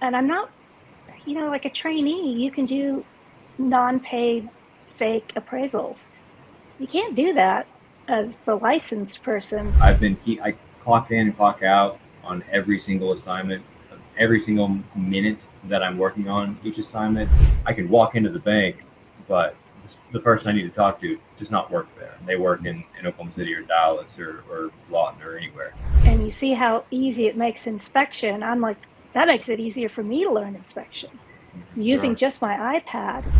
And I'm not, like a trainee, you can do non-paid fake appraisals. You can't do that as the licensed person. I clock in and clock out on every single assignment, every single minute that I'm working on each assignment. I can walk into the bank, but the person I need to talk to does not work there. They work in Oklahoma City or Dallas or Lawton or anywhere. And you see how easy it makes inspection. I'm like, that makes it easier for me to learn inspection using just my iPad.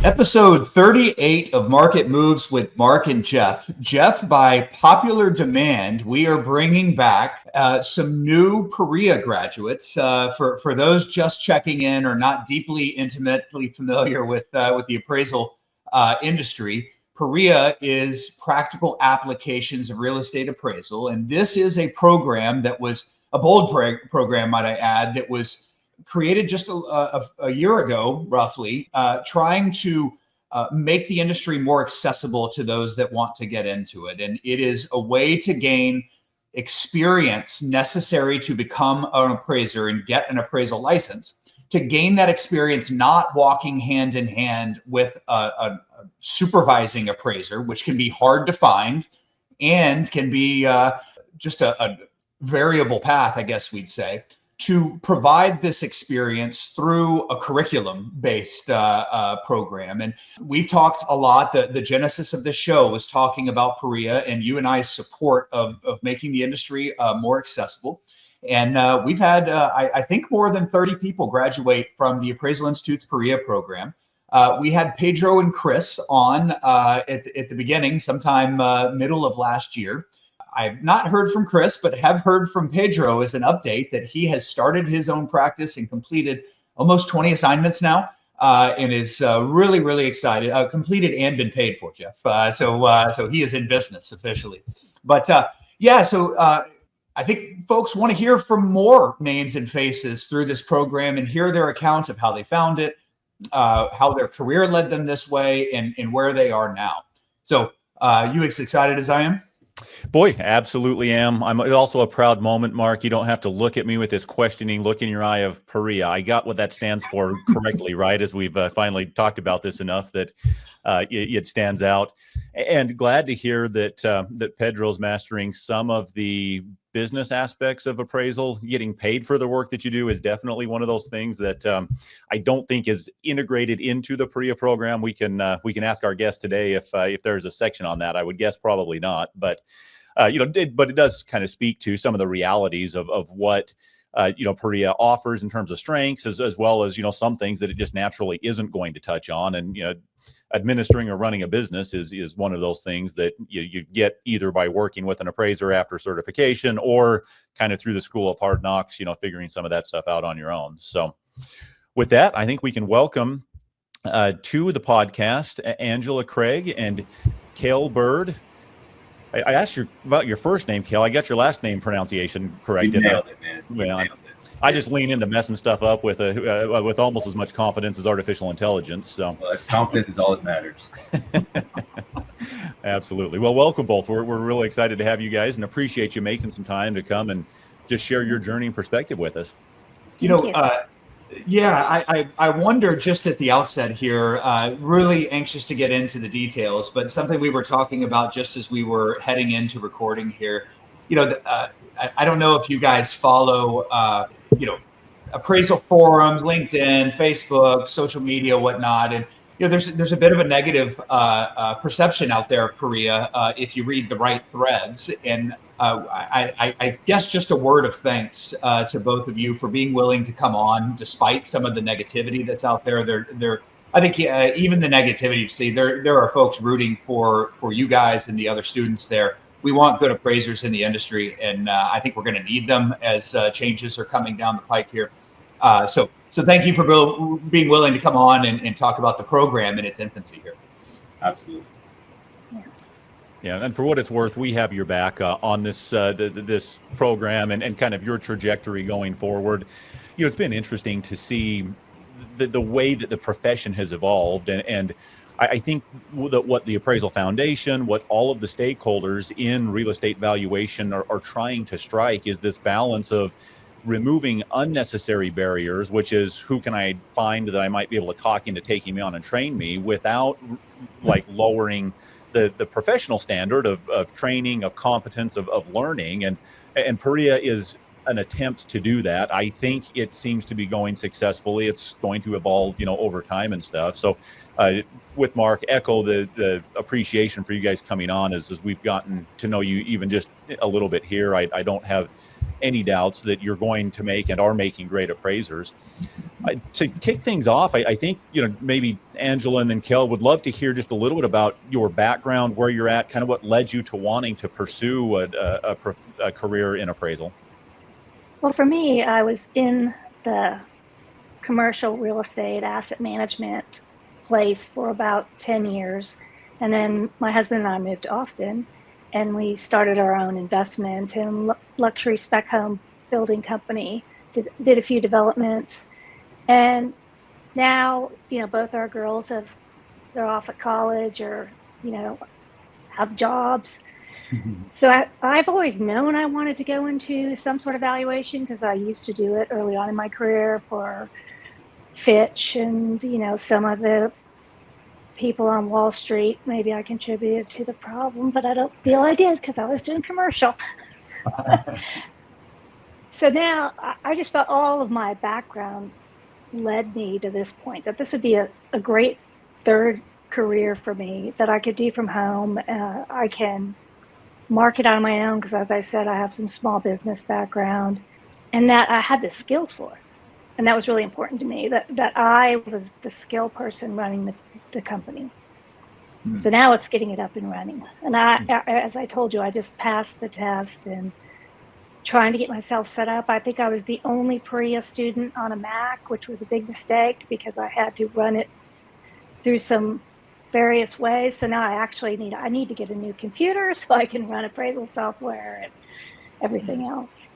Episode 38 of Market Moves with Mark and Jeff. Jeff, by popular demand, we are bringing back some new PAREA graduates. For those just checking in or not deeply, intimately familiar with the appraisal industry, PAREA is Practical Applications of Real Estate Appraisal. And this is a program that was a bold program, might I add, that was created just a year ago, roughly, trying to make the industry more accessible to those that want to get into it. And it is a way to gain experience necessary to become an appraiser and get an appraisal license. To gain that experience, not walking hand in hand with a supervising appraiser, which can be hard to find and can be just a variable path, I guess we'd say, to provide this experience through a curriculum-based program. And we've talked a lot, the genesis of this show was talking about PAREA and you and I's support of making the industry more accessible. And we've had, I think, more than 30 people graduate from the Appraisal Institute's PAREA program. We had Pedro and Chris on at the beginning, sometime middle of last year. I've not heard from Chris, but have heard from Pedro as an update that he has started his own practice and completed almost 20 assignments now, and is really, really excited. Completed and been paid for, Jeff. So he is in business officially. But I think folks want to hear from more names and faces through this program and hear their accounts of how they found it, how their career led them this way, and where they are now. So you as excited as I am? Boy, absolutely am. I'm also a proud moment, Mark. You don't have to look at me with this questioning look in your eye of PAREA. I got what that stands for correctly, right? As we've finally talked about this enough that it stands out. And glad to hear that Pedro's mastering some of the business aspects of appraisal. Getting paid for the work that you do is definitely one of those things that I don't think is integrated into the PAREA program. We can ask our guest today if there's a section on that. I would guess probably not, but it does kind of speak to some of the realities of what PAREA offers in terms of strengths, as well as some things that it just naturally isn't going to touch on. And administering or running a business is one of those things that you get either by working with an appraiser after certification or kind of through the school of hard knocks, figuring some of that stuff out on your own. So with that, I think we can welcome to the podcast Angela Craig and Cale Bird. I asked you about your first name, Cale. I got your last name pronunciation correct. You nailed it, man. Well, I just lean into messing stuff up with almost as much confidence as artificial intelligence. So confidence is all that matters. Absolutely. Well, welcome both. We're really excited to have you guys and appreciate you making some time to come and just share your journey and perspective with us. I wonder just at the outset here, really anxious to get into the details, but something we were talking about just as we were heading into recording here, I don't know if you guys follow, appraisal forums, LinkedIn, Facebook, social media, whatnot. And, there's a bit of a negative perception out there of PAREA if you read the right threads. And I guess just a word of thanks to both of you for being willing to come on, despite some of the negativity that's out there. I think even the negativity, you see, there are folks rooting for you guys and the other students there. We want good appraisers in the industry, and I think we're going to need them as changes are coming down the pike here. So thank you for being willing to come on and talk about the program in its infancy here. Absolutely. Yeah, and for what it's worth, we have your back on this this program and kind of your trajectory going forward. It's been interesting to see the way that the profession has evolved. And I think that what the Appraisal Foundation, what all of the stakeholders in real estate valuation are trying to strike is this balance of removing unnecessary barriers, which is who can I find that I might be able to talk into taking me on and train me without like lowering the professional standard of training, of competence, of learning. And Perea is an attempt to do that. I think it seems to be going successfully. It's going to evolve, over time and stuff. So with Mark, echo the appreciation for you guys coming on as we've gotten to know you even just a little bit here. I don't have any doubts that you're going to make and are making great appraisers. To kick things off, I think, maybe Angela and then Kel would love to hear just a little bit about your background, where you're at, kind of what led you to wanting to pursue a career in appraisal. Well, for me, I was in the commercial real estate asset management place for about 10 years. And then my husband and I moved to Austin, and we started our own investment and luxury spec home building company, did a few developments. And now, both our girls they're off at college or, have jobs. So I've always known I wanted to go into some sort of valuation because I used to do it early on in my career for Fitch and, some of the people on Wall Street. Maybe I contributed to the problem, but I don't feel I did because I was doing commercial. So now I just felt all of my background led me to this point, that this would be a great third career for me that I could do from home. I can market on my own because, as I said, I have some small business background, and that I had the skills for. And that was really important to me, that I was the skill person running the company. Mm-hmm. So now it's getting it up and running. And as I told you, I just passed the test and trying to get myself set up. I think I was the only Perea student on a Mac, which was a big mistake because I had to run it through some various ways. So now I need to get a new computer so I can run appraisal software and everything else.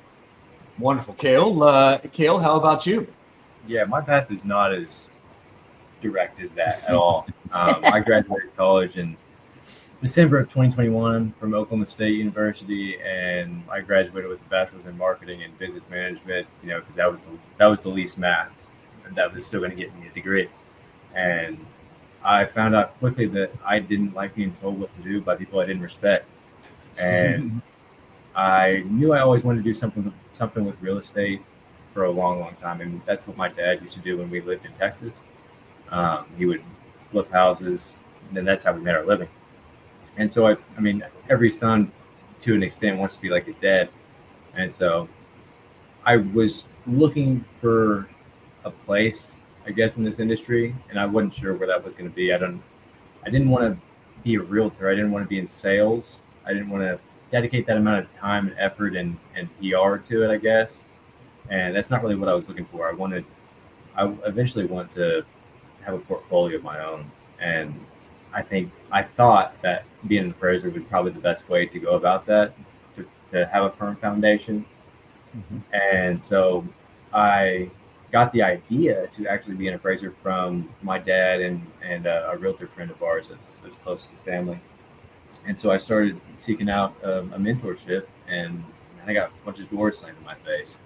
Wonderful. Cale, how about you? Yeah, my path is not as direct as that at all. I graduated college in December of 2021 from Oklahoma State University, and I graduated with a bachelor's in marketing and business management, because that was the least math, and that was still going to get me a degree. And I found out quickly that I didn't like being told what to do by people I didn't respect. And I knew I always wanted to do something with real estate for a long, long time. And that's what my dad used to do when we lived in Texas. He would flip houses, and then that's how we made our living. And so, I mean, every son to an extent wants to be like his dad. And so I was looking for a place, I guess, in this industry, and I wasn't sure where that was going to be. I didn't want to be a realtor. I didn't want to be in sales. I didn't want to dedicate that amount of time and effort and PR to it, I guess. And that's not really what I was looking for. I eventually want to have a portfolio of my own. And I thought that being an appraiser was probably the best way to go about that, to have a firm foundation. Mm-hmm. And so I got the idea to actually be an appraiser from my dad and a realtor friend of ours that's close to the family. And so I started seeking out a mentorship, and I got a bunch of doors slammed in my face,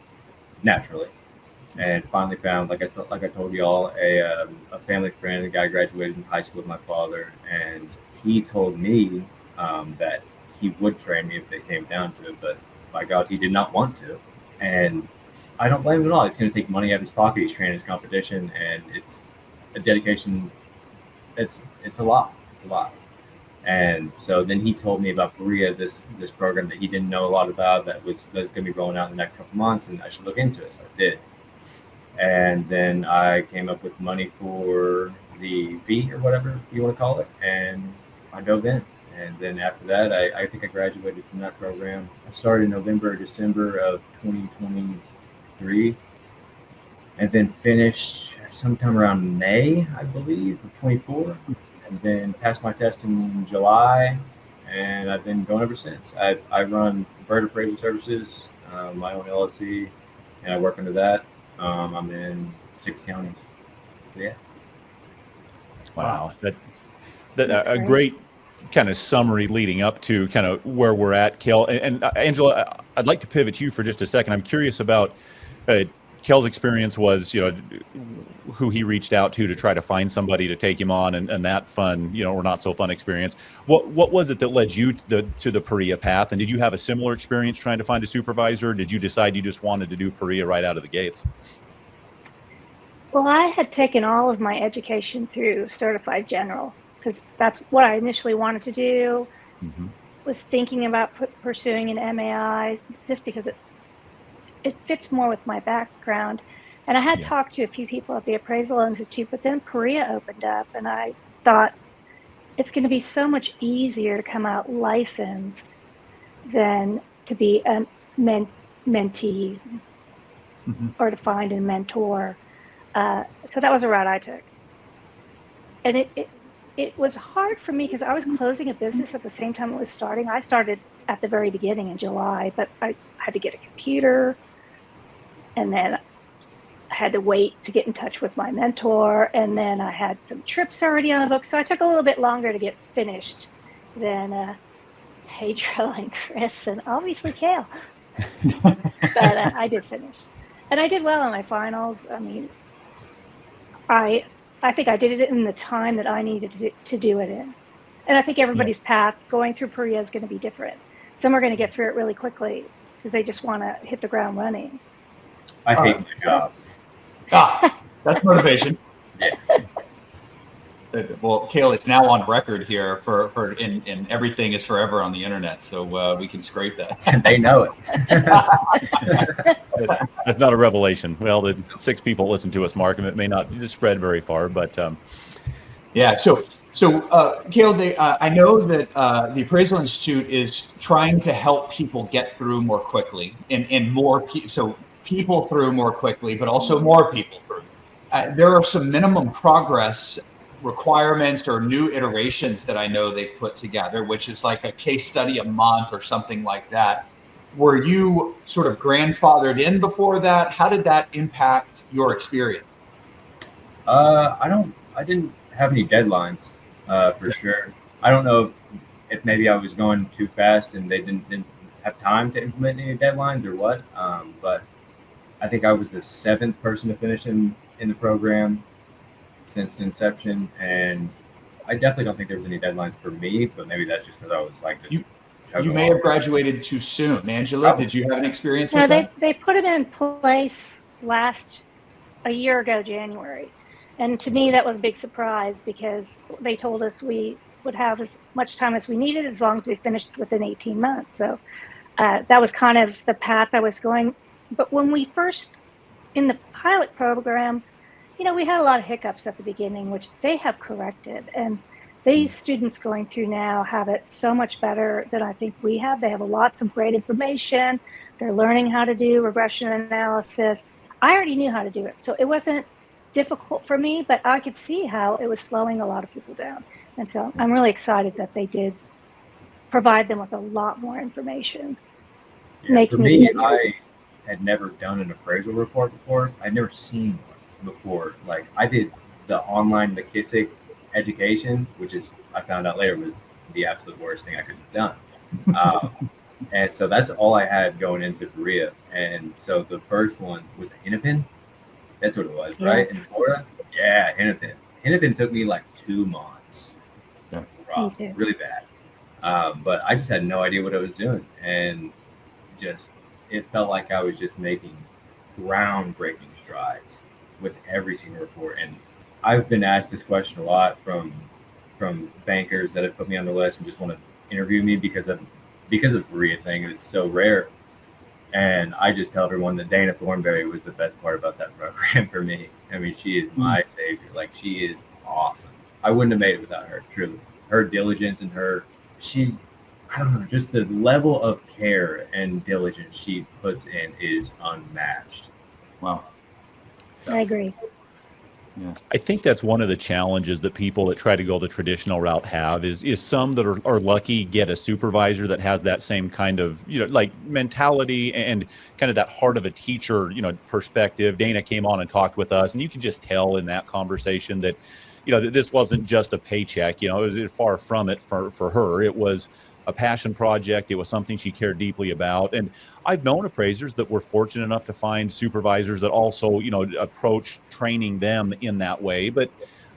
naturally. And finally found, like I told you all, a family friend, a guy I graduated from high school with my father, and he told me that he would train me if it came down to it, but by God, he did not want to. And I don't blame him at all. It's going to take money out of his pocket. He's training his competition, and it's a dedication. It's a lot. It's a lot. And so then he told me about Perea, this program that he didn't know a lot about that was going to be rolling out in the next couple months, and I should look into it. So I did. And then I came up with money for the fee or whatever you want to call it, and I dove in. And then after that, I think I graduated from that program. I started in November or December of 2023, and then finished sometime around May, I believe, of 24. And then passed my test in July, and I've been going ever since. I run Bird Appraisal Services, my own LLC, and I work under that. I'm in 6 counties. Yeah. Wow. That That's a great. great kind of summary leading up to kind of where we're at, Kel. And Angela, I'd like to pivot to you for just a second. I'm curious about Kel's experience was, who he reached out to try to find somebody to take him on, and that fun, or not so fun experience. What was it that led you to the Perea path? And did you have a similar experience trying to find a supervisor? Or did you decide you just wanted to do Perea right out of the gates? Well, I had taken all of my education through Certified General because that's what I initially wanted to do. Mm-hmm. Was thinking about pursuing an MAI just because it fits more with my background. And I had talked to a few people at the Appraisal Institute, but then Perea opened up, and I thought it's going to be so much easier to come out licensed than to be a mentee or to find a mentor. So that was a route I took. And it was hard for me because I was closing a business at the same time it was starting. I started at the very beginning in July, but I had to get a computer, and then I had to wait to get in touch with my mentor, and then I had some trips already on the book. So I took a little bit longer to get finished than Pedro and Chris and obviously Kale. But I did finish. And I did well on my finals. I mean, I think I did it in the time that I needed to do it in. And I think everybody's path going through Perea is going to be different. Some are going to get through it really quickly because they just want to hit the ground running. I hate my job. That's motivation. Yeah. Well, Kale, it's now on record here for in everything is forever on the internet, so we can scrape that. And they know it. That's not a revelation. Well, the 6 people listen to us, Mark, and it may not spread very far, but yeah. So Kale, I know that the Appraisal Institute is trying to help people get through more quickly, and more people through more quickly, but also more people through. There are some minimum progress requirements or new iterations that I know they've put together, which is like a case study a month or something like that. Were you sort of grandfathered in before that? How did that impact your experience? I didn't have any deadlines for sure. I don't know if maybe I was going too fast and they didn't have time to implement any deadlines or what. But I think I was the 7th person to finish in the program since inception, and I definitely don't think there was any deadlines for me, but maybe that's just because I was like you may have graduated too soon. Angela, did you have an experience with that? They put it in place a year ago, January. And to me, that was a big surprise because they told us we would have as much time as we needed as long as we finished within 18 months. So that was kind of the path I was going. But when we first, in the pilot program, we had a lot of hiccups at the beginning, which they have corrected. And these students going through now have it so much better than I think we have. They have lots of great information. They're learning how to do regression analysis. I already knew how to do it. So it wasn't difficult for me, but I could see how it was slowing a lot of people down. And so I'm really excited that they did provide them with a lot more information. Yeah, for me, I had never done an appraisal report before. I'd never seen one before. Like, I did the online McKissick education, which is, I found out later, was the absolute worst thing I could have done. And so that's all I had going into Perea. And so the first one was Hennepin. That's what it was, right? Yes. In Florida? Yeah, Hennepin. Hennepin took me like 2 months. Yeah. Me too. Really bad. But I just had no idea what I was doing. And just, it felt like I was just making groundbreaking strides with every single report. And I've been asked this question a lot from bankers that have put me on the list and just want to interview me because of the Perea thing, and it's so rare. And I just tell everyone that Dana Thornberry was the best part about that program for me. I mean, she is my savior. Like, she is awesome. I wouldn't have made it without her, truly. Her diligence and I don't know, just the level of care and diligence she puts in is unmatched. Wow. I agree. Yeah. I think that's one of the challenges that people that try to go the traditional route have is some that are lucky get a supervisor that has that same kind of, like mentality and kind of that heart of a teacher, perspective. Dana came on and talked with us, and you can just tell in that conversation that, that this wasn't just a paycheck, it was far from it for her. It was a passion project. It was something she cared deeply about. And I've known appraisers that were fortunate enough to find supervisors that also, approach training them in that way, but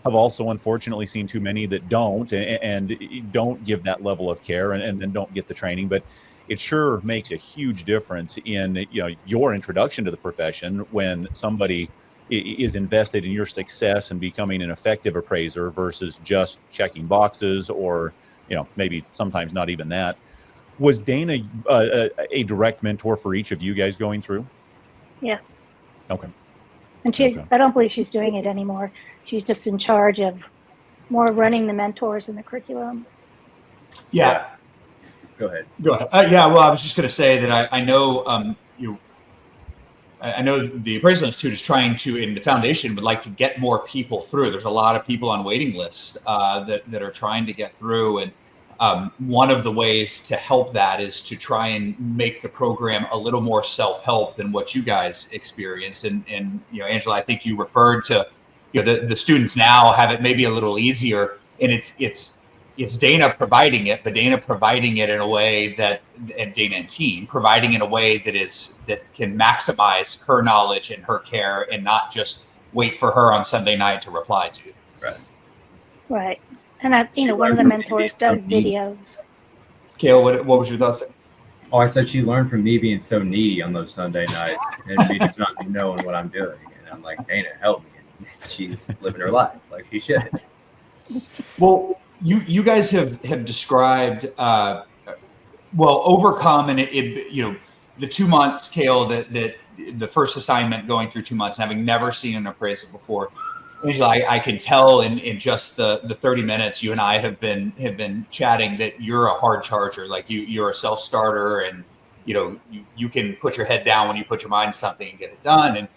have also unfortunately seen too many that don't and don't give that level of care and then don't get the training. But it sure makes a huge difference in, your introduction to the profession when somebody is invested in your success and becoming an effective appraiser versus just checking boxes or, maybe sometimes not even that. Was Dana a direct mentor for each of you guys going through? Yes. Okay. And I don't believe she's doing it anymore. She's just in charge of more running the mentors and the curriculum. Yeah. Go ahead. Yeah. Well, I was just going to say that I know I know the Appraisal Institute is trying to, in the foundation, would like to get more people through. There's a lot of people on waiting lists that are trying to get through, and one of the ways to help that is to try and make the program a little more self-help than what you guys experienced. And Angela, I think you referred to, the students now have it maybe a little easier, and it's Dana providing it, but Dana providing it in a way that, and Dana and team providing in a way that can maximize her knowledge and her care, and not just wait for her on Sunday night to reply to. Right. And one of the mentors does videos. Kale, what was your thoughts? Oh, I said she learned from me being so needy on those Sunday nights and me just not knowing what I'm doing. And I'm like, Dana, help me. And she's living her life like she should. Well, you guys have described overcome, and the 2 months, Kale, that the first assignment going through 2 months, having never seen an appraisal before. Angela, I can tell in just the 30 minutes you and I have been chatting that you're a hard charger. Like you're a self-starter, and you can put your head down when you put your mind to something and get it done. And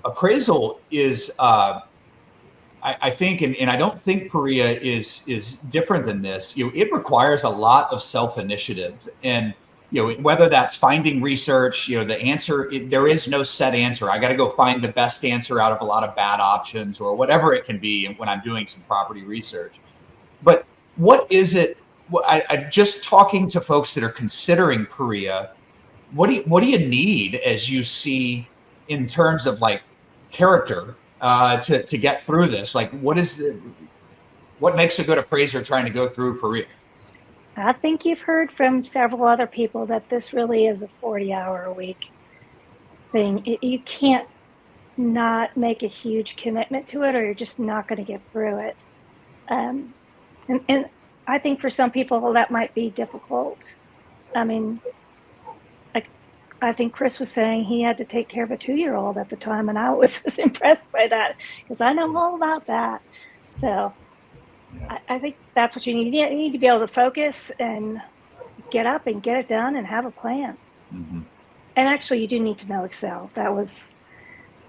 appraisal is I think, and I don't think Perea is different than this. It requires a lot of self-initiative, and whether that's finding research, the answer, there is no set answer. I got to go find the best answer out of a lot of bad options or whatever it can be when I'm doing some property research. But what is it? I just talking to folks that are considering Perea, what do you need as you see in terms of like character to get through this? Like what makes a good appraiser trying to go through Perea? I think you've heard from several other people that this really is a 40-hour-a-week thing. You can't not make a huge commitment to it, or you're just not going to get through it. And I think for some people that might be difficult. I mean, I think Chris was saying he had to take care of a 2-year-old at the time, and I was impressed by that because I know all about that. So I think that's what you need. You need to be able to focus and get up and get it done and have a plan. Mm-hmm. And actually, you do need to know Excel. That was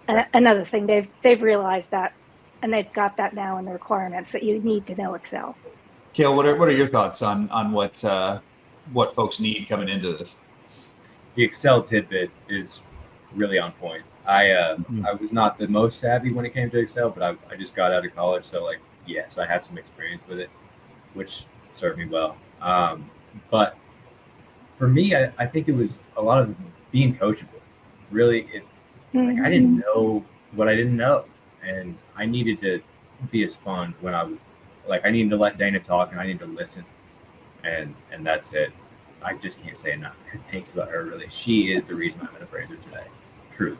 another thing. They've realized that, and they've got that now in the requirements that you need to know Excel. Kale, what are your thoughts on what folks need coming into this? The Excel tidbit is really on point. I was not the most savvy when it came to Excel, but I just got out of college, so yes, I have some experience with it, which served me well. But for me, I think it was a lot of being coachable. Really, I didn't know what I didn't know, and I needed to be a sponge when I needed to let Dana talk, and I needed to listen, and that's it. I just can't say enough good things about her. Really, she is the reason I'm an appraiser today. Truly.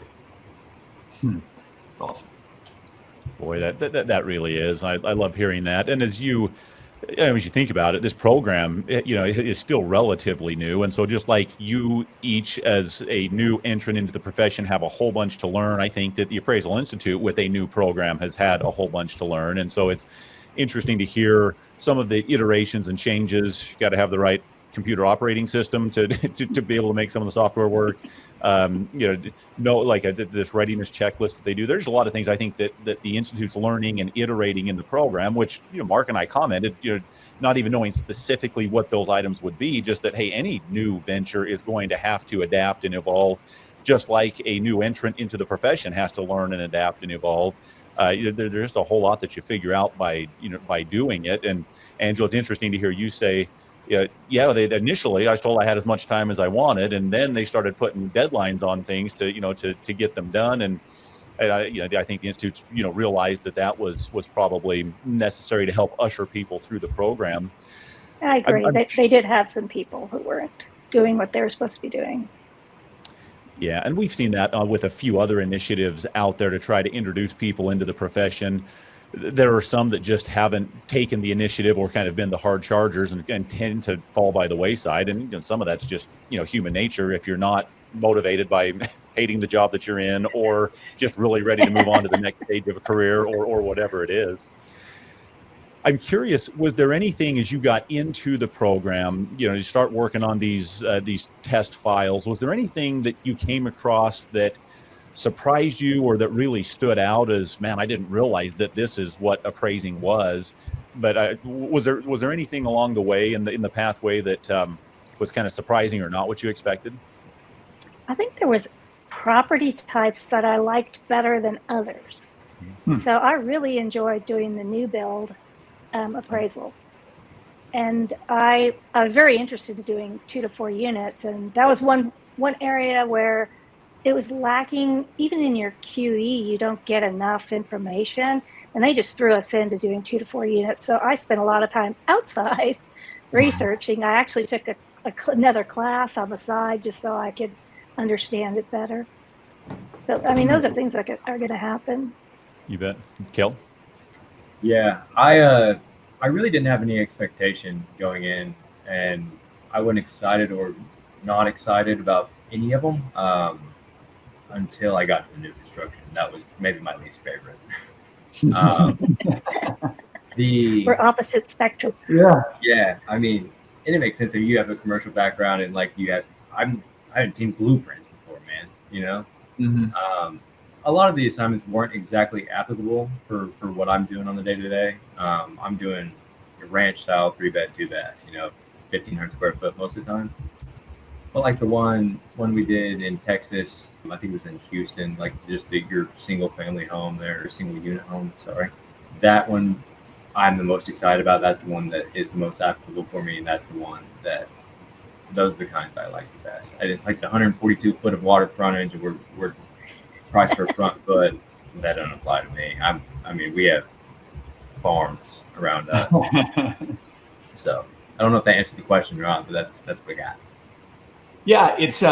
Awesome. Boy, that really is. I love hearing that. And as you think about it, this program, is still relatively new. And so just like you each as a new entrant into the profession have a whole bunch to learn, I think that the Appraisal Institute with a new program has had a whole bunch to learn. And so it's interesting to hear some of the iterations and changes. You got to have the right computer operating system to be able to make some of the software work. This readiness checklist that they do. There's a lot of things I think that the Institute's learning and iterating in the program, which, Mark and I commented, not even knowing specifically what those items would be, just that, hey, any new venture is going to have to adapt and evolve, just like a new entrant into the profession has to learn and adapt and evolve. There's just a whole lot that you figure out by doing it. And Angela, it's interesting to hear you say, they initially I was told I had as much time as I wanted, and then they started putting deadlines on things to get them done. And I think the Institute's realized that was probably necessary to help usher people through the program. I agree. They did have some people who weren't doing what they were supposed to be doing. Yeah, and we've seen that with a few other initiatives out there to try to introduce people into the profession. There are some that just haven't taken the initiative or kind of been the hard chargers and tend to fall by the wayside. And some of that's just, human nature. If you're not motivated by hating the job that you're in, or just really ready to move on to the next stage of a career, or whatever it is. I'm curious, was there anything as you got into the program, you start working on these test files, was there anything that you came across that surprised you or that really stood out as, man, I didn't realize that this is what appraising was? But was there anything along the way in the pathway that was kind of surprising or not what you expected? I think there was property types that I liked better than others. So I really enjoyed doing the new build appraisal. And I was very interested in doing 2 to 4 units. And that was one area where it was lacking. Even in your QE, you don't get enough information. And they just threw us into doing 2 to 4 units. So I spent a lot of time outside researching. I actually took another class on the side just so I could understand it better. So, those are things that are going to happen. You bet. Kel? Yeah, I really didn't have any expectation going in, and I wasn't excited or not excited about any of them until I got to the new construction. That was maybe my least favorite. We're opposite spectrum. Yeah. And it makes sense if you have a commercial background and I hadn't seen blueprints before, man. Mm-hmm. A lot of the assignments weren't exactly applicable for what I'm doing on the day-to-day. I'm doing a ranch style 3-bed, 2-baths, 1,500 square foot most of the time. But like the one we did in Texas, I think it was in Houston, like just your single family home there, or single unit home, sorry. That one I'm the most excited about. That's the one that is the most applicable for me. And that's the one those are the kinds I like the best. I didn't like the 142 foot of water frontage, and we're price per front foot. That doesn't apply to me. We have farms around us. So I don't know if that answers the question or not, but that's what I got. Yeah, it's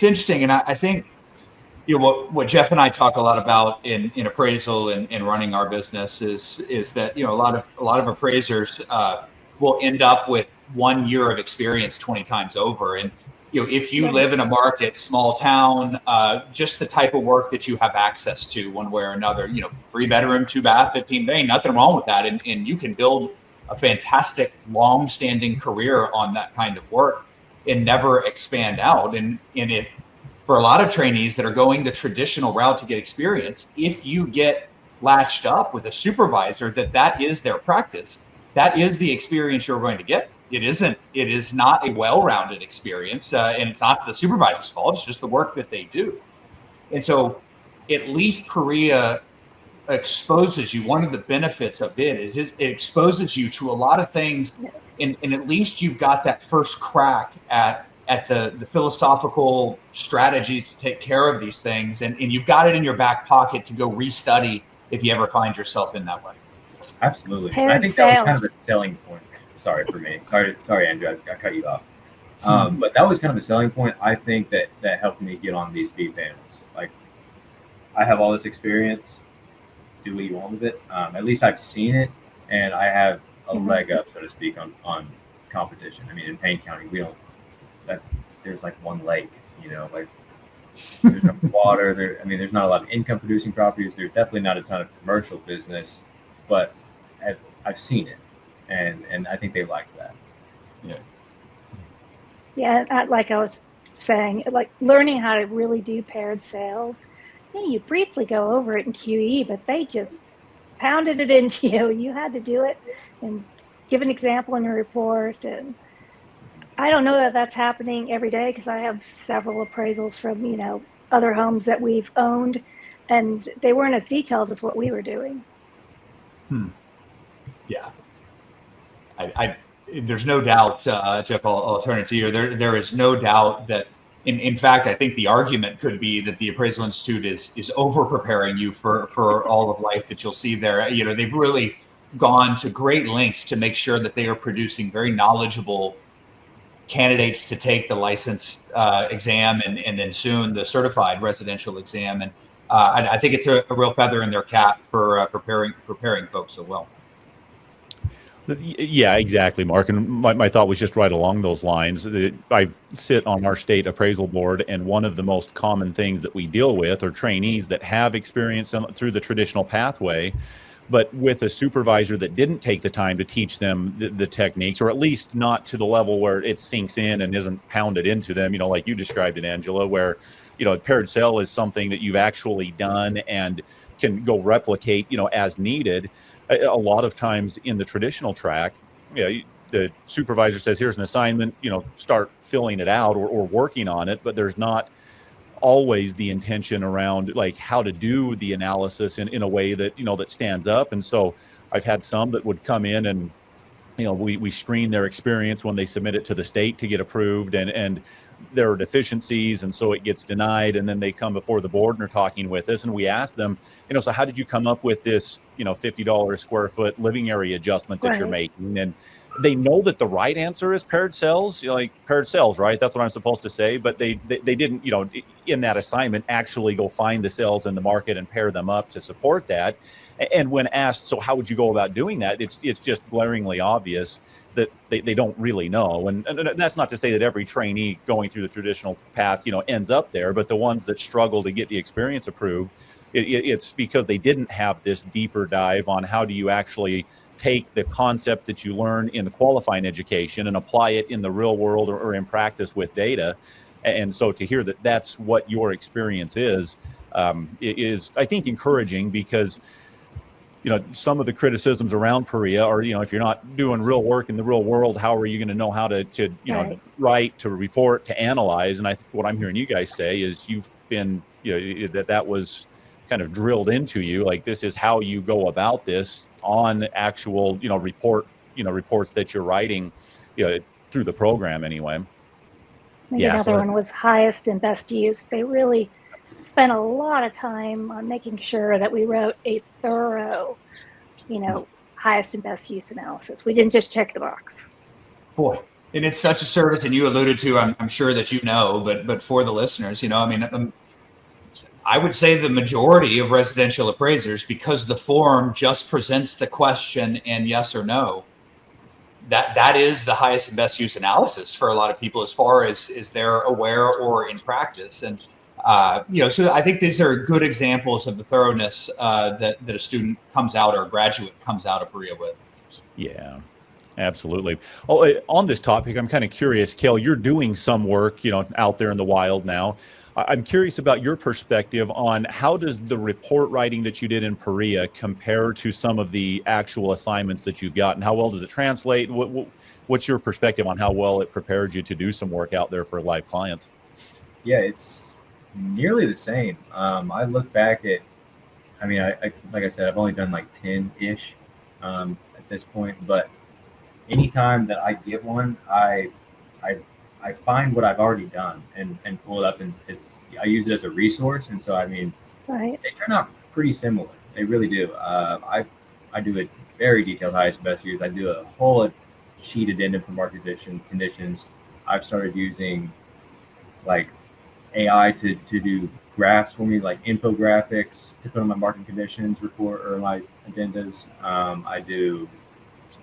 interesting, and I think what Jeff and I talk a lot about in appraisal and running our business is that a lot of appraisers will end up with 1 year of experience 20 times over. And if you live in a market, small town, just the type of work that you have access to one way or another, 3-bedroom, 2-bath, 15 bay, nothing wrong with that. And you can build a fantastic long-standing career on that kind of work and never expand out. And it, for a lot of trainees that are going the traditional route to get experience, if you get latched up with a supervisor that is their practice, that is the experience you're going to get. It is not a well-rounded experience, and it's not the supervisor's fault. It's just the work that they do. And so at least Perea exposes you. One of the benefits of it is it exposes you to a lot of things, and at least you've got that first crack at the philosophical strategies to take care of these things, and you've got it in your back pocket to go restudy if you ever find yourself in that way. Absolutely. I think that was kind of a selling point. Sorry for me. Sorry, Andrew. I cut you off. But that was kind of a selling point. I think that helped me get on these B panels. Like, I have all this experience. Do what you want with it. At least I've seen it, and I have a leg up, so to speak, on competition. In Payne County, there's like one lake. There's no water. There's not a lot of income producing properties. There's definitely not a ton of commercial business, but I've seen it. And I think they like that. Yeah. Yeah, like I was saying, like learning how to really do paired sales. You briefly go over it in QE, but they just pounded it into you. You had to do it and give an example in your report. And I don't know that that's happening every day because I have several appraisals from, other homes that we've owned, and they weren't as detailed as what we were doing. Yeah. I there's no doubt, Jeff, I'll turn it to you. There is no doubt that, in fact, I think the argument could be that the Appraisal Institute is over preparing you for all of life that you'll see there. They've really gone to great lengths to make sure that they are producing very knowledgeable candidates to take the licensed exam and then soon the certified residential exam. And I think it's a real feather in their cap for preparing folks so well. Yeah, exactly, Mark. And my thought was just right along those lines. I sit on our state appraisal board, and one of the most common things that we deal with are trainees that have experience through the traditional pathway, but with a supervisor that didn't take the time to teach them the techniques, or at least not to the level where it sinks in and isn't pounded into them, like you described it, Angela, where, paired sell is something that you've actually done and can go replicate, as needed. A lot of times in the traditional track, the supervisor says, here's an assignment, start filling it out or working on it, but there's not always the intention around like how to do the analysis in a way that, that stands up. And so I've had some that would come in and, we screen their experience when they submit it to the state to get approved, and there are deficiencies, and so it gets denied, and then they come before the board and are talking with us, and we ask them, so how did you come up with this, $50 a square foot living area adjustment that you're making? And they know that the right answer is paired cells, like paired cells, right? That's what I'm supposed to say, but they didn't, in that assignment, actually go find the cells in the market and pair them up to support that. And when asked, so how would you go about doing that? It's just glaringly obvious that they don't really know. And that's not to say that every trainee going through the traditional path, ends up there, but the ones that struggle to get the experience approved, it's because they didn't have this deeper dive on how do you actually take the concept that you learn in the qualifying education and apply it in the real world or in practice with data. And so to hear that that's what your experience is, I think, encouraging, because some of the criticisms around Perea are, if you're not doing real work in the real world, how are you going to know how to write, to report, to analyze? And I think what I'm hearing you guys say is you've been, that was kind of drilled into you, like this is how you go about this on actual, reports that you're writing, through the program anyway. Maybe another one was highest and best use. They really spent a lot of time on making sure that we wrote a thorough, highest and best use analysis. We didn't just check the box. Boy, and it's such a service, and you alluded to, I'm sure that but for the listeners, I would say the majority of residential appraisers, because the form just presents the question and yes or no, that is the highest and best use analysis for a lot of people as far as they're aware or in practice. And so I think these are good examples of the thoroughness that a student comes out, or a graduate comes out of Perea with. Yeah, absolutely. Oh, on this topic, I'm kind of curious, Kel, you're doing some work, out there in the wild now. I'm curious about your perspective on how does the report writing that you did in Perea compare to some of the actual assignments that you've gotten? How well does it translate? What's your perspective on how well it prepared you to do some work out there for live clients? Yeah, it's nearly the same. I look back at, I like I said, I've only done like 10-ish at this point, but anytime that I get one, I find what I've already done and pull it up, and I use it as a resource. And so, they turn out pretty similar. They really do. I do a very detailed highest and best use. I do a whole sheet addendum for market conditions. I've started using like AI to do graphs for me, like infographics to put on my market conditions report or my addendas. I do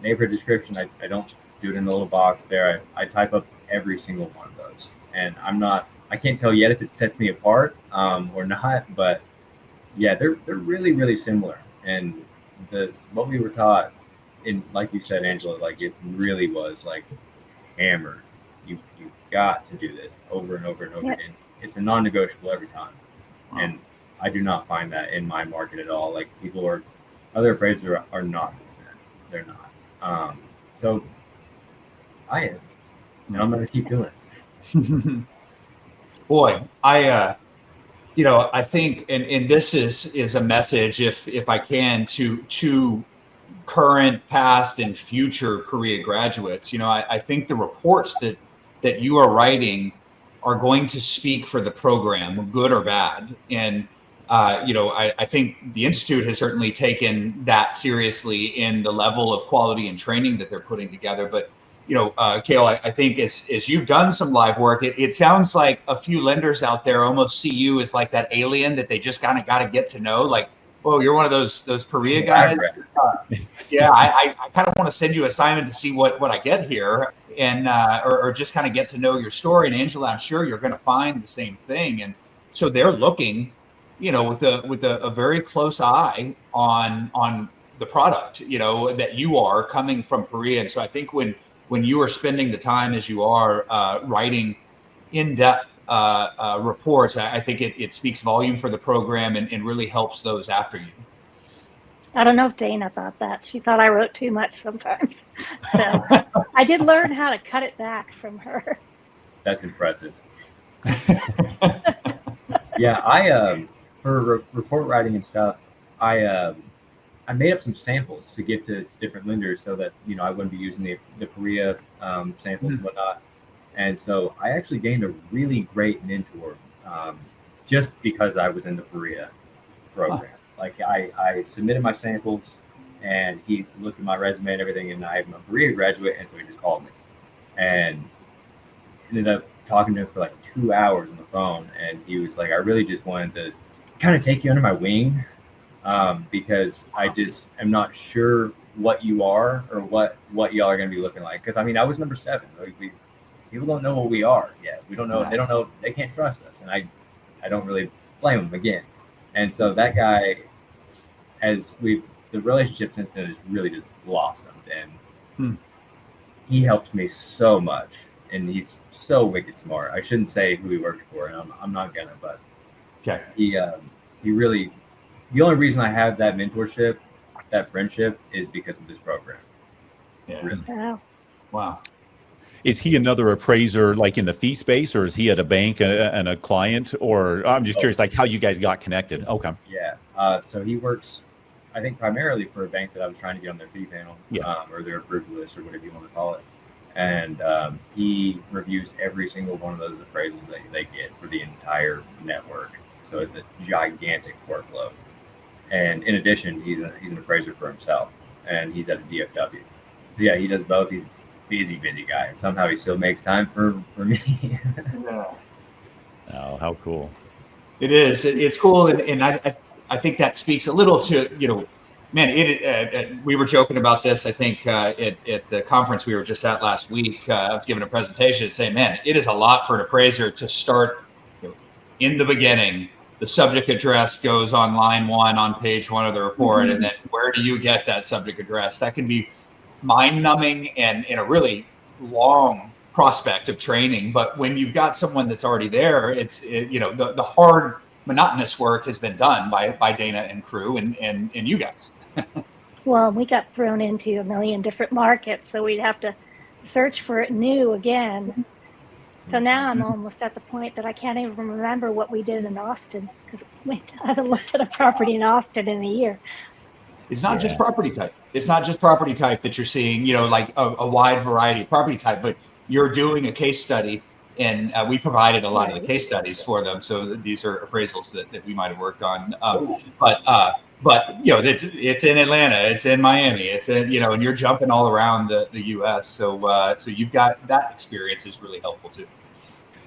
neighborhood description. I don't do it in a little box there. I type up every single one of those, and I can't tell yet if it sets me apart or not, but yeah, they're really, really similar. And what we were taught, in, like you said, Angela, like it really was like hammered you've got to do this over and over and over Yep. again. It's a non-negotiable every time. Wow. And I do not find that in my market at all. Like other appraisers are not doing that. They're not. So I am, and I'm going to keep doing it. Boy, I think, and this is a message, if I can, to current, past, and future PAREA graduates. I think the reports that you are writing are going to speak for the program, good or bad. And I think the Institute has certainly taken that seriously in the level of quality and training that they're putting together. But Cale, I think as you've done some live work, it sounds like a few lenders out there almost see you as like that alien that they just kind of got to get to know. Like, oh, you're one of those PAREA guys. Yeah, I kind of want to send you an assignment to see what I get here, and or just kind of get to know your story. And Angela, I'm sure you're going to find the same thing. And so they're looking, with a very close eye on the product, that you are coming from PAREA. And so I think when you are spending the time as you are writing in-depth reports, I think it speaks volume for the program and really helps those after you. I don't know if Dana thought that. She thought I wrote too much sometimes. So I did learn how to cut it back from her. That's impressive. Yeah, for report writing and stuff, I made up some samples to give to different lenders so that I wouldn't be using the PAREA samples and whatnot. And so I actually gained a really great mentor just because I was in the PAREA program. Like I submitted my samples and he looked at my resume and everything, and I'm a PAREA graduate, and so he just called me and ended up talking to him for like 2 hours on the phone. And he was like, I really just wanted to kind of take you under my wing because I just am not sure what you are or what y'all are going to be looking like. Because I was number 7. People don't know what we are yet. We don't know. They don't know. They can't trust us. And I don't really blame them again. And so that guy, the relationship since then has really just blossomed. And he helped me so much. And he's so wicked smart. I shouldn't say who he works for, and I'm not gonna. But okay, he really. The only reason I have that mentorship, that friendship, is because of this program. Yeah. Really. Wow. Is he another appraiser like in the fee space, or is he at a bank and a client? Or I'm just curious, like how you guys got connected. Okay. Yeah. So he works, I think, primarily for a bank that I was trying to get on their fee panel, or their approved list, or whatever you want to call it. And he reviews every single one of those appraisals that they get for the entire network. So it's a gigantic workload. And in addition, he's an appraiser for himself, and he's at a DFW. So yeah, he does both. He's busy guy. And somehow he still makes time for me. Oh, how cool! It is. It's cool, and I think that speaks a little to man. We were joking about this. I think at the conference we were just at last week, I was giving a presentation saying, man, it is a lot for an appraiser to start in the beginning. The subject address goes on line 1 on page 1 of the report, and then where do you get that subject address? That can be mind-numbing and in a really long prospect of training. But when you've got someone that's already there, the hard, monotonous work has been done by Dana and crew and you guys. Well, we got thrown into a million different markets, so we'd have to search for it new again. So now I'm almost at the point that I can't even remember what we did in Austin, because I haven't looked at a property in Austin in a year. It's not just property type. It's not just property type that you're seeing, like a wide variety of property type, but you're doing a case study, and we provided a lot of the case studies for them. So these are appraisals that we might have worked on. But it's in Atlanta, it's in Miami, it's in, and you're jumping all around the U.S. So you've got that experience is really helpful too.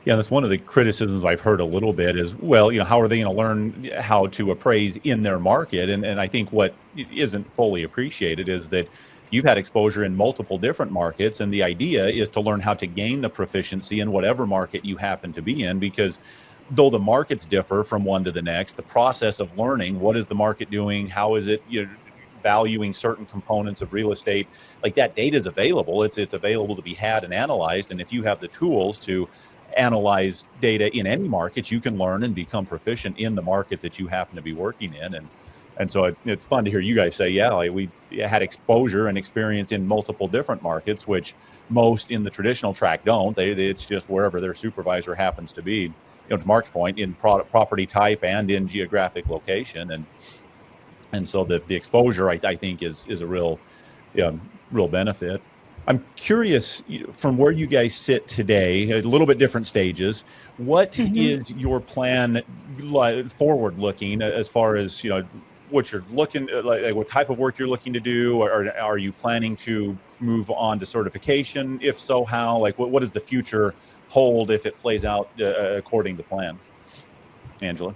Yeah, that's one of the criticisms I've heard a little bit is, well, how are they going to learn how to appraise in their market? And I think what isn't fully appreciated is that you've had exposure in multiple different markets, and the idea is to learn how to gain the proficiency in whatever market you happen to be in, because though the markets differ from one to the next, the process of learning what is the market doing, how is it valuing certain components of real estate, like that data is available. It's available to be had and analyzed. And if you have the tools to analyze data in any market, you can learn and become proficient in the market that you happen to be working in. And so it's fun to hear you guys say, yeah, like we had exposure and experience in multiple different markets, which most in the traditional track don't. It's just wherever their supervisor happens to be, you know, to Mark's point, in property type and in geographic location. And so the exposure, I think, is a real benefit. I'm curious, from where you guys sit today, a little bit different stages, what is your plan forward looking as far as, you know, what you're looking like, what type of work you're looking to do, or are you planning to move on to certification? If so, how? Like, what does the future hold if it plays out according to plan? Angela?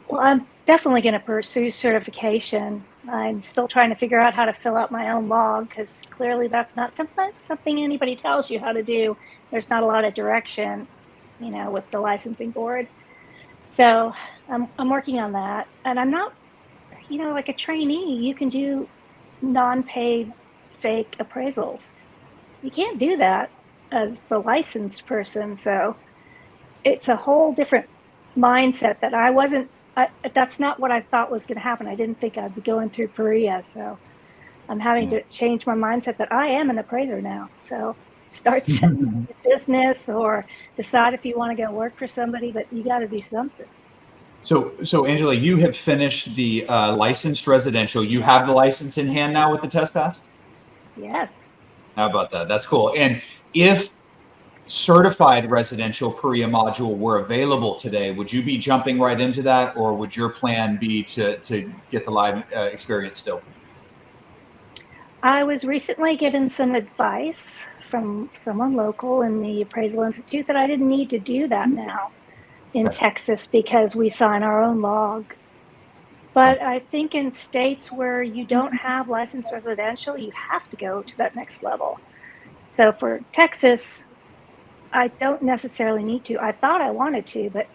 Well, I'm definitely going to pursue certification. I'm still trying to figure out how to fill out my own log, because clearly that's not something anybody tells you how to do. There's not a lot of direction, you know, with the licensing board. So I'm working on that. And I'm not, you know, like a trainee, you can do non-paid fake appraisals. You can't do that as the licensed person. So it's a whole different mindset that that's not what I thought was going to happen. I didn't think I'd be going through PAREA. So I'm having to change my mindset that I am an appraiser now. So start setting a business or decide if you want to go work for somebody, but you got to do something. So Angela, you have finished the licensed residential. You have the license in hand now with the test pass? Yes. How about that? That's cool. And if certified residential PAREA module were available today, would you be jumping right into that, or would your plan be to get the live experience still? I was recently given some advice from someone local in the Appraisal Institute that I didn't need to do that now in Texas because we sign our own log. But I think in states where you don't have licensed residential, you have to go to that next level. So for Texas, I don't necessarily need to. I thought I wanted to, but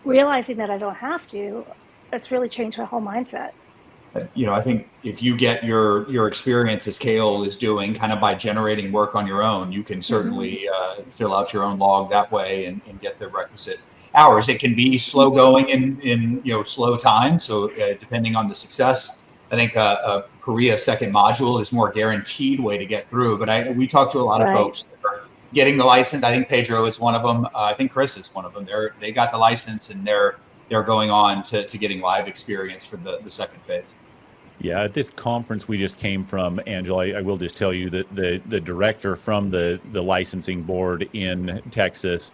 realizing that I don't have to, that's really changed my whole mindset. You know, I think if you get your experience as Kale is doing, kind of by generating work on your own, you can certainly fill out your own log that way and get the requisite hours. It can be slow going in you know, slow time. So depending on the success, I think a PAREA second module is more guaranteed way to get through. But we talked to a lot of folks that are getting the license. I think Pedro is one of them. I think Chris is one of them. They got the license and they're going on to getting live experience for the second phase. Yeah, at this conference we just came from, Angela, I will just tell you that the director from the licensing board in Texas,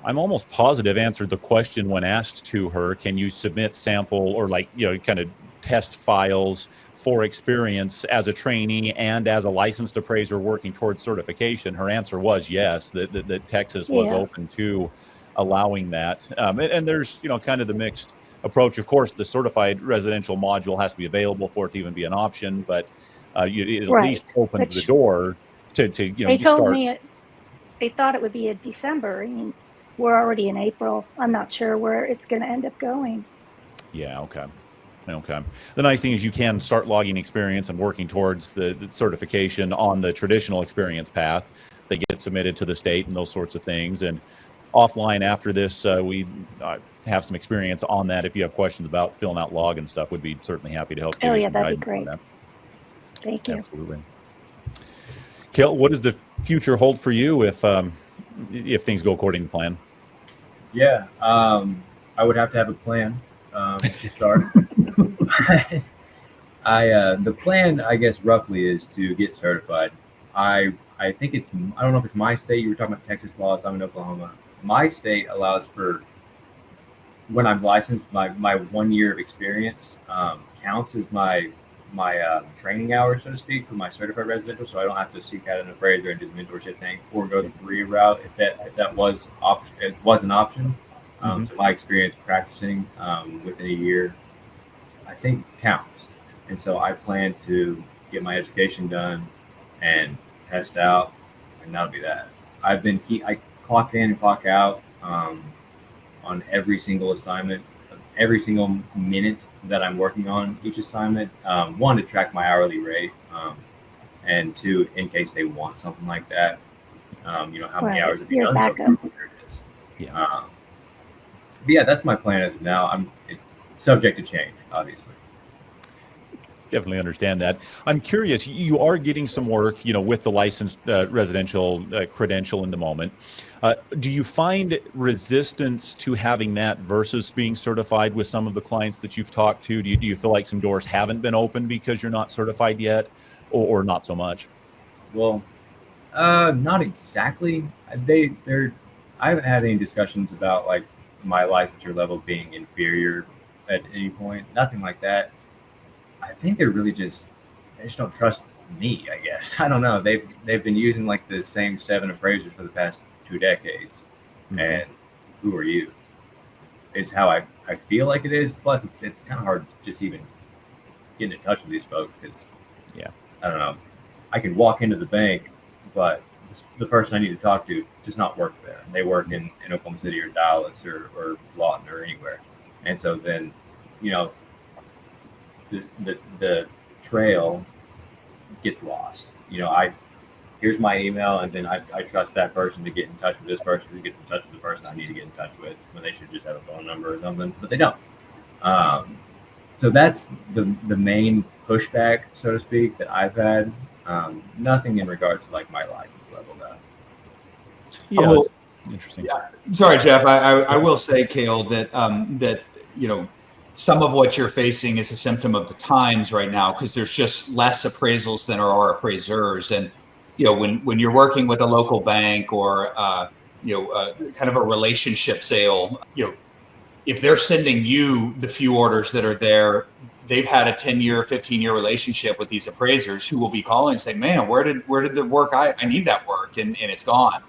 I'm almost positive, answered the question when asked to her, can you submit sample or, like, you know, kind of test files for experience as a trainee and as a licensed appraiser working towards certification? Her answer was yes, that Texas was open to allowing that. And there's, you know, kind of the mixed approach. Of course, the certified residential module has to be available for it to even be an option, but it at least opens the door to you know. They told me they thought it would be in December. I mean, we're already in April. I'm not sure where it's going to end up going. Yeah. Okay. The nice thing is you can start logging experience and working towards the certification on the traditional experience path. They get submitted to the state and those sorts of things. And offline after this, we have some experience on that. If you have questions about filling out log and stuff, we'd be certainly happy to help. Oh yeah, that'd be great. Thank you. Absolutely. Kel, what does the future hold for you if things go according to plan? Yeah, I would have to have a plan to start. The plan, I guess, roughly is to get certified. I think it's, I don't know if it's my state. You were talking about Texas laws. I'm in Oklahoma. My state allows for, when I'm licensed, my 1 year of experience counts as my training hours, so to speak, for my certified residential. So I don't have to seek out an appraiser and do the mentorship thing or go the PAREA route if that was an option. So my experience practicing within a year, I think, counts. And so I plan to get my education done and test out, and that'll be that. I clock in and clock out on every single assignment. every single minute that I'm working on each assignment. One, to track my hourly rate, and two, in case they want something like that. How many hours have you Your done so backup. far? Here it is. Yeah. But yeah, that's my plan as of now. It's subject to change, obviously. Definitely understand that. I'm curious, you are getting some work, with the licensed residential credential in the moment. Do you find resistance to having that versus being certified with some of the clients that you've talked to? Do you feel like some doors haven't been open because you're not certified yet, or not so much? Well, not exactly. I haven't had any discussions about like my licensure level being inferior at any point. Nothing like that. I think they just don't trust me, I guess. I don't know. They've been using like the same 7 appraisers for the past 2 decades. Mhm. And who are you? Is how I feel like it is. Plus it's kind of hard to just even get in touch with these folks because Yeah. I don't know. I can walk into the bank, but the person I need to talk to does not work there. They work in Oklahoma City or Dallas or Lawton or anywhere. And so then, the trail gets lost. Here's my email, and then I trust that person to get in touch with this person who gets in touch with the person I need to get in touch with when they should just have a phone number or something, but they don't. So that's the main pushback, so to speak, that I've had. Nothing in regards to like my license level, though. Yeah, Oh, that's interesting. Yeah. Sorry, Jeff. I will say, Cale, that some of what you're facing is a symptom of the times right now because there's just less appraisals than there are appraisers. And when you're working with a local bank or kind of a relationship sale, if they're sending you the few orders that are there, they've had a 10-year, 15-year relationship with these appraisers who will be calling and saying, man, where did the work, I need that work, and it's gone.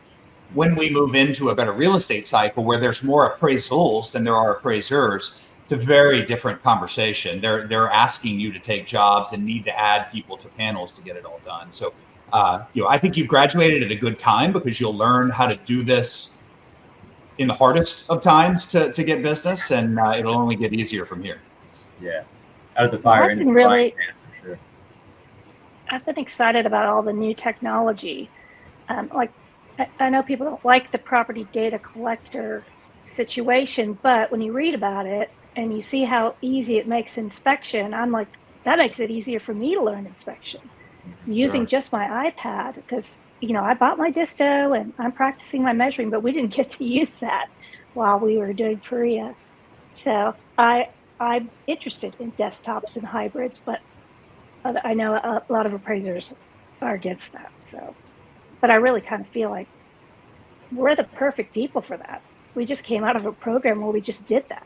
When we move into a better real estate cycle where there's more appraisals than there are appraisers, it's a very different conversation. They're asking you to take jobs and need to add people to panels to get it all done. So, I think you've graduated at a good time because you'll learn how to do this in the hardest of times to get business, and it'll only get easier from here. Yeah, out of the fire I've into been the frying really, pan, for sure. I've been excited about all the new technology. I know people don't like the property data collector situation, but when you read about it and you see how easy it makes inspection, I'm like, that makes it easier for me to learn inspection using just my iPad because, I bought my disto and I'm practicing my measuring, but we didn't get to use that while we were doing PAREA. So I'm interested in desktops and hybrids, but I know a lot of appraisers are against that. So, but I really kind of feel like we're the perfect people for that. We just came out of a program where we just did that.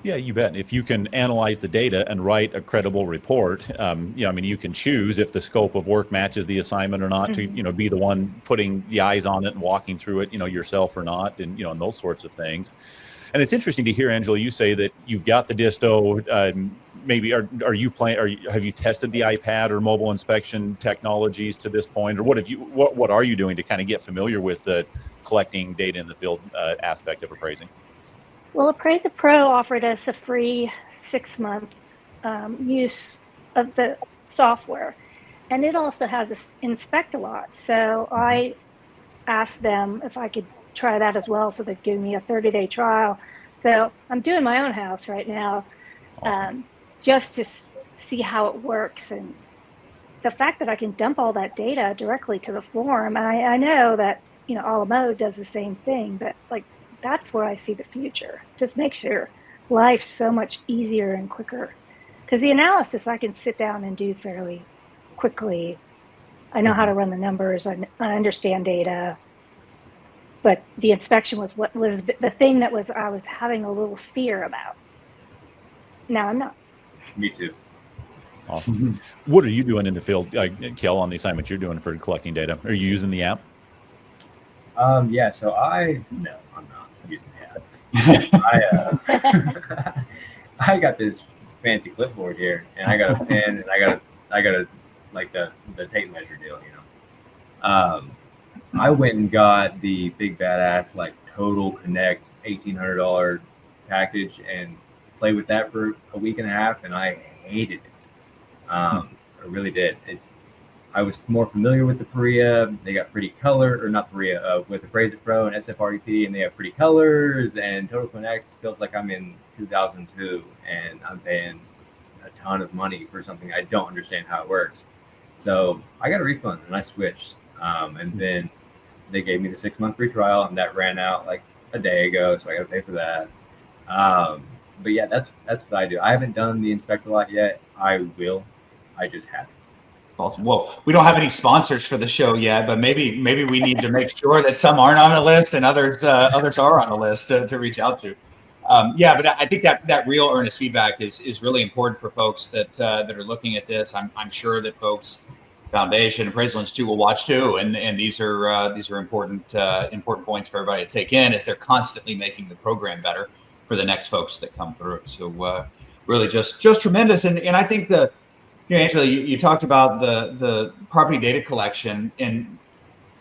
Yeah, you bet. If you can analyze the data and write a credible report, you can choose if the scope of work matches the assignment or not to, be the one putting the eyes on it and walking through it, yourself or not, and, and those sorts of things. And it's interesting to hear, Angela, you say that you've got the disto. Maybe have you tested the iPad or mobile inspection technologies to this point, or what are you doing to kind of get familiar with the collecting data in the field aspect of appraising? Well, Appraiser Pro offered us a free 6-month use of the software, and it also has an inspect a lot. So I asked them if I could try that as well, so they'd give me a 30-day trial. So I'm doing my own house right now, just to see how it works, and the fact that I can dump all that data directly to the form. And I know that a la mode does the same thing, but that's where I see the future. Just makes your life so much easier and quicker. Because the analysis I can sit down and do fairly quickly. I know how to run the numbers. I understand data. But the inspection was what was the thing that I was having a little fear about. Now I'm not. Me too. Awesome. What are you doing in the field, Kel, on the assignment you're doing for collecting data? Are you using the app? Yeah. So no, I'm not using the app. I got this fancy clipboard here, and I got a pen, and I got a like the tape measure deal, I went and got the big badass like Total Connect $1,800 package and played with that for a week and a half, and I hated it. I really did. I was more familiar with the Perea. They got pretty color, or not Perea, with Appraiser Pro and SFRDP, and they have pretty colors. And Total Connect feels like I'm in 2002, and I'm paying a ton of money for something I don't understand how it works. So I got a refund, and I switched. And then they gave me the 6-month free trial, and that ran out like a day ago, so I got to pay for that. But yeah, that's what I do. I haven't done the inspector lot yet. I will. I just haven't. Awesome. Well, we don't have any sponsors for the show yet, but maybe we need to make sure that some aren't on the list and others are on the list to reach out to. Yeah, but I think that real earnest feedback is really important for folks that are looking at this. I'm sure that folks, Foundation, Appraisal Institute will watch too, and these are important points for everybody to take in as they're constantly making the program better for the next folks that come through. So really just tremendous, and I think Angela, you talked about the property data collection, and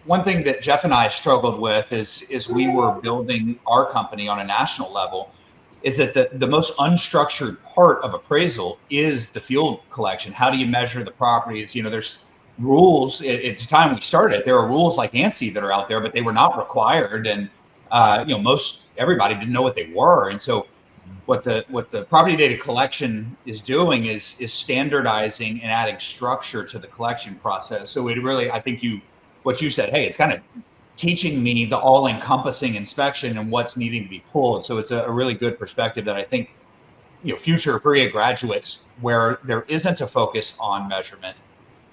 one thing that Jeff and I struggled with is we were building our company on a national level, is that the most unstructured part of appraisal is the field collection. How do you measure the properties? There's rules. At the time we started, there are rules like ANSI that are out there, but they were not required, and most everybody didn't know what they were, and so what the property data collection is doing is standardizing and adding structure to the collection process. So it really, I think what you said, hey, it's kind of teaching me the all-encompassing inspection and what's needing to be pulled. So it's a really good perspective that I think future Perea graduates, where there isn't a focus on measurement,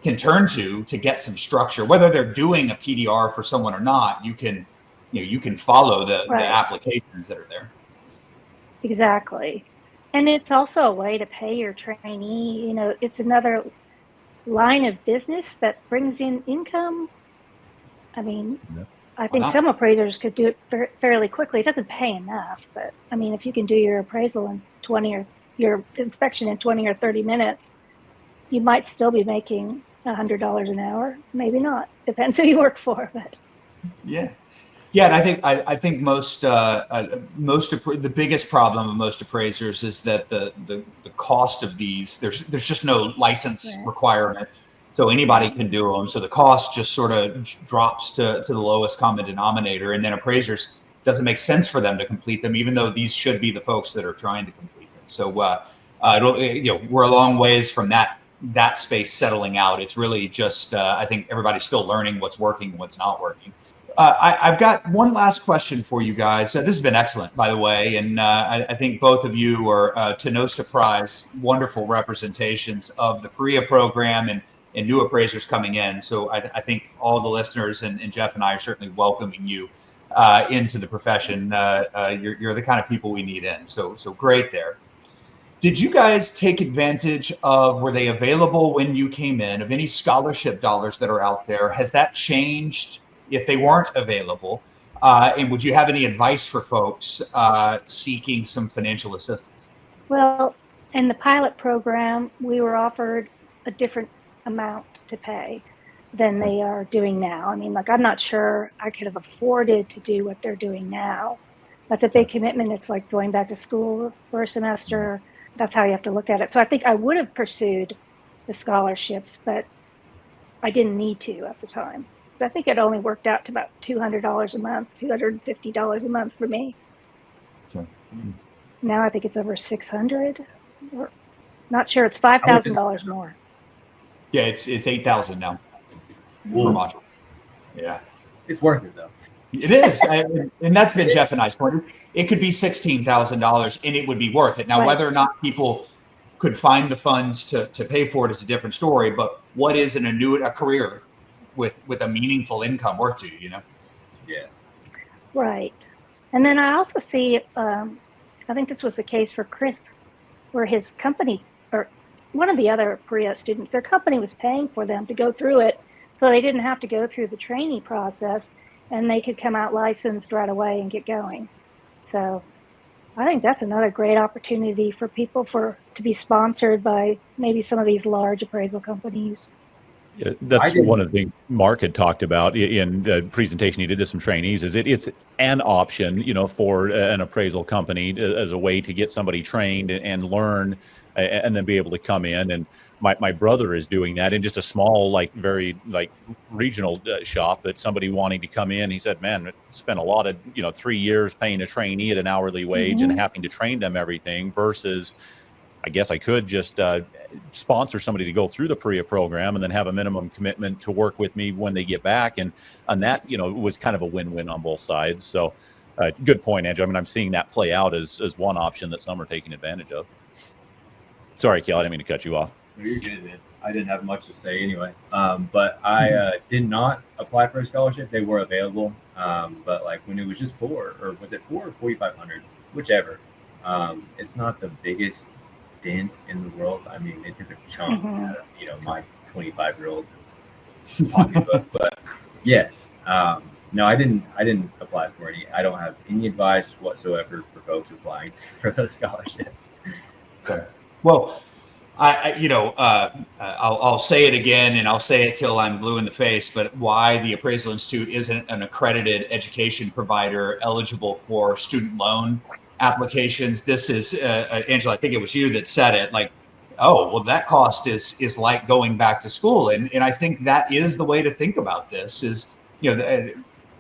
can turn to get some structure. Whether they're doing a PDR for someone or not, you can follow the applications that are there. Exactly. And it's also a way to pay your trainee. It's another line of business that brings in income. I mean, I think some appraisers could do it fairly quickly. It doesn't pay enough, but I mean, if you can do your appraisal in 20 or your inspection in 20 or 30 minutes, you might still be making $100 an hour. Maybe not. Depends who you work for. But yeah, and I think most the biggest problem of most appraisers is that the cost of these, there's just no license requirement, so anybody can do them. So the cost just sort of drops to the lowest common denominator, and then appraisers, doesn't make sense for them to complete them, even though these should be the folks that are trying to complete them. So we're a long ways from that space settling out. It's really just I think everybody's still learning what's working and what's not working. I've got one last question for you guys. This has been excellent, by the way, and I think both of you are, to no surprise, wonderful representations of the Perea program and new appraisers coming in. So I think all the listeners and Jeff and I are certainly welcoming you into the profession. You're the kind of people we need in. So great there. Did you guys take advantage of, were they available when you came in, of any scholarship dollars that are out there? Has that changed if they weren't available? And would you have any advice for folks seeking some financial assistance? Well, in the pilot program, we were offered a different amount to pay than they are doing now. I mean, I'm not sure I could have afforded to do what they're doing now. That's a big commitment. It's like going back to school for a semester. That's how you have to look at it. So I think I would have pursued the scholarships, but I didn't need to at the time. So I think it only worked out to about $200 a month, $250 a month for me. Okay. Now I think it's over $600. Or not sure. It's $5,000 more. Yeah, it's $8,000 now per module. Yeah, it's worth it though. It is, and that's been Jeff and I's point. It could be $16,000, and it would be worth it. Now, whether or not people could find the funds to pay for it is a different story. But what is a career with a meaningful income worth to you? Yeah. Right. And then I also see, I think this was the case for Chris, where his company, or one of the other Perea students, their company was paying for them to go through it, so they didn't have to go through the training process, and they could come out licensed right away and get going. So I think that's another great opportunity for people to be sponsored by maybe some of these large appraisal companies. Yeah, I that's one didn't. of the things Mark had talked about in the presentation he did to some trainees. Is it's an option, for an appraisal company as a way to get somebody trained and learn, and then be able to come in. And my brother is doing that in just a small, like very like regional shop. That somebody wanting to come in, he said, "Man, spent a lot of 3 years paying a trainee at an hourly wage and Mm-hmm. having to train them everything versus." I guess I could just sponsor somebody to go through the PAREA program and then have a minimum commitment to work with me when they get back. And that, was kind of a win-win on both sides. So good point, Andrew. I mean, I'm seeing that play out as one option that some are taking advantage of. Sorry, Kel, I didn't mean to cut you off. No, you're good, man. I didn't have much to say anyway. But I did not apply for a scholarship. They were available. But like when it was just 4, or was it 4 or 4,500, whichever. It's not the biggest dent in the world. I mean, it took a chunk out of my 25-year-old pocketbook. But yes, no, I didn't apply for any. I don't have any advice whatsoever for folks applying for those scholarships. Okay. Well, I'll say it again, and I'll say it till I'm blue in the face, but why the Appraisal Institute isn't an accredited education provider eligible for student loan applications. This is, Angela, I think it was you that said it, like, oh, well, that cost is like going back to school. And I think that is the way to think about this is, I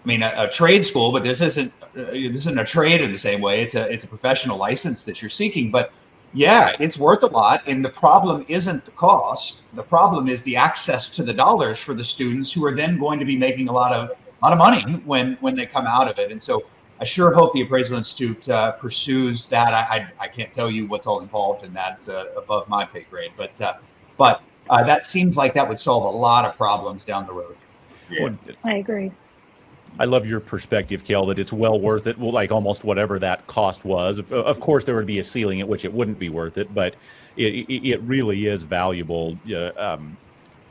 mean, a trade school, but this isn't a trade in the same way. It's a professional license that you're seeking, but yeah, it's worth a lot. And the problem isn't the cost. The problem is the access to the dollars for the students who are then going to be making a lot of money when they come out of it. And so I sure hope the Appraisal Institute pursues that. I can't tell you what's all involved in that. It's above my pay grade, but that seems like that would solve a lot of problems down the road. Yeah. I agree. I love your perspective, Kel, that it's well worth it. Well, like almost whatever that cost was. Of course, there would be a ceiling at which it wouldn't be worth it, but it really is valuable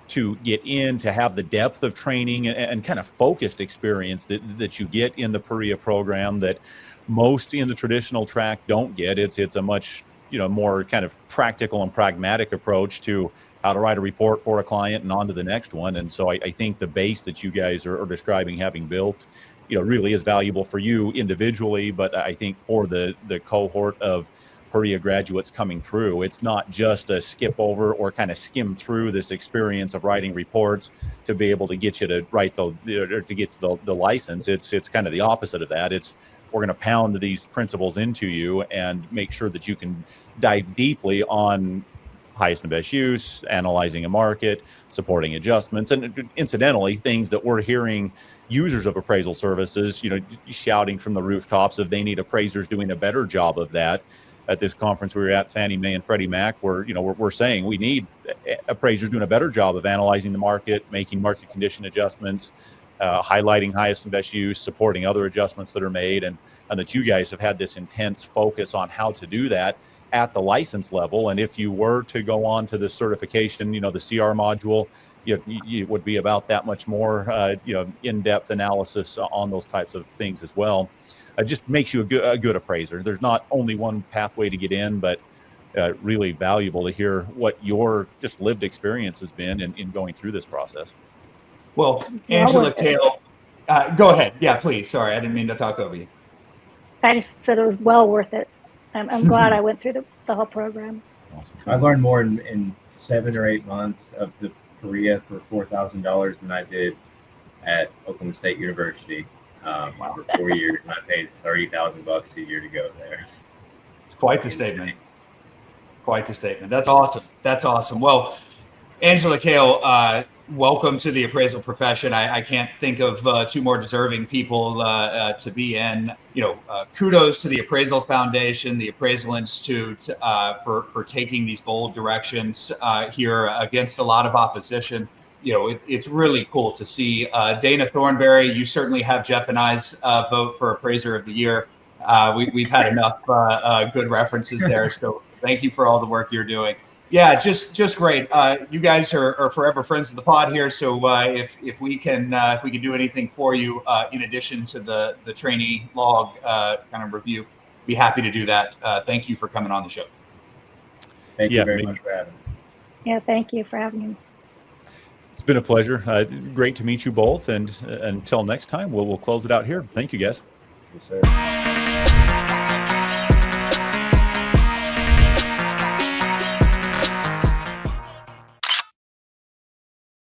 to get in, to have the depth of training and kind of focused experience that you get in the PAREA program that most in the traditional track don't get. It's a much more kind of practical and pragmatic approach to how to write a report for a client and on to the next one. And so I think the base that you guys are describing having built, really is valuable for you individually, but I think for the cohort of PAREA graduates coming through, it's not just a skip over or kind of skim through this experience of writing reports to be able to get you to write to get the license. It's kind of the opposite of that. We're going to pound these principles into you and make sure that you can dive deeply on highest and best use, analyzing a market, supporting adjustments, and incidentally, things that we're hearing users of appraisal services, shouting from the rooftops of they need appraisers doing a better job of that. At this conference we were at, Fannie Mae and Freddie Mac, we're saying we need appraisers doing a better job of analyzing the market, making market condition adjustments, highlighting highest and best use, supporting other adjustments that are made, and that you guys have had this intense focus on how to do that at the license level. And if you were to go on to the certification, the CR module, it would be about that much more, in-depth analysis on those types of things as well. It just makes you a good appraiser. There's not only one pathway to get in, but really valuable to hear what your just lived experience has been in going through this process. Well, Angela Kale, go ahead. Yeah, please. Sorry, I didn't mean to talk over you. I just said it was well worth it. I'm glad I went through the whole program. Awesome. I learned more in 7 or 8 months of the PAREA for $4,000 than I did at Oklahoma State University for 4 years, and I paid $30,000 a year to go there. It's quite the statement. Quite the statement. That's awesome. That's awesome. Well, Angela Kale, welcome to the appraisal profession. I can't think of two more deserving people to be in. Kudos to the Appraisal Foundation, the Appraisal Institute for taking these bold directions here against a lot of opposition. It's really cool to see. Dana Thornberry, you certainly have Jeff and I's vote for Appraiser of the Year. We've had enough good references there. So thank you for all the work you're doing. Yeah, just great. You guys are forever friends of the pod here. So if we can do anything for you in addition to the trainee log kind of review, be happy to do that. Thank you for coming on the show. Thank you very much for having me. Yeah, thank you for having me. It's been a pleasure. Great to meet you both. And until next time, we'll close it out here. Thank you, guys. Yes, sir.